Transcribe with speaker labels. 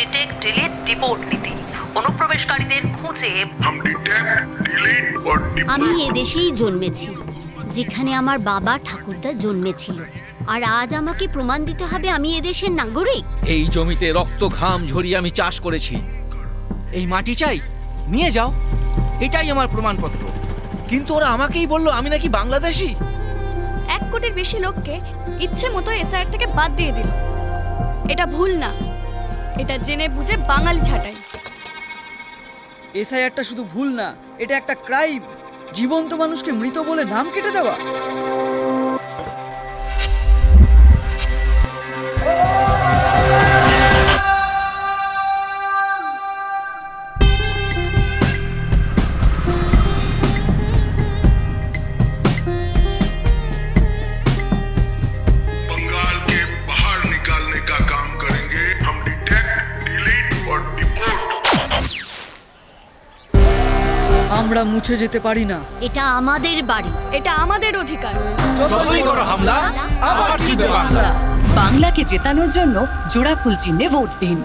Speaker 1: Detect delete deport নীতি। অনুপ্রবেশকারীদের খুঁজে
Speaker 2: हम डिटेक्ट डिलीट और
Speaker 3: আমি
Speaker 2: डिपोर्ट
Speaker 3: এদেশেই জন্মেছি, যেখানে আমার বাবা ঠাকুরদা জন্মেছিল। আর আজ আমাকে প্রমাণ দিতে হবে আমি এদেশের নাগরিক।
Speaker 4: এই জমিতে রক্ত ঘাম ঝরিয়ে আমি চাষ করেছি। এই মাটি চাই, নিয়ে যাও, এটাই আমার প্রমাণপত্র। কিন্তু ওরা আমাকেই বললো আমি নাকি বাংলাদেশি।
Speaker 5: 1 কোটির বেশি লোককে ইচ্ছে মতো এসআইআর থেকে বাদ দিয়ে দিল। এটা ভুল না, এটা জেনে বুঝে বাঙালি ছাঁটাই।
Speaker 6: এসআইআরটা শুধু ভুল না, এটা একটা ক্রাইম। জীবন্ত মানুষকে মৃত বলে নাম কেটে দেওয়া।
Speaker 2: बंगाल के बाहर निकालने का काम करेंगे। हम डिटेक्ट डिलीट और डिपोर्ट
Speaker 6: আমরা মুছে যেতে পারি না।
Speaker 3: এটা আমাদের বাড়ি,
Speaker 5: এটা আমাদের অধিকার।
Speaker 4: যতই করো হামলা, আবার জিতবে বাংলা।
Speaker 7: বাংলাকে জেতানোর জন্য জোড়া ফুল চিহ্নে ভোট দিন।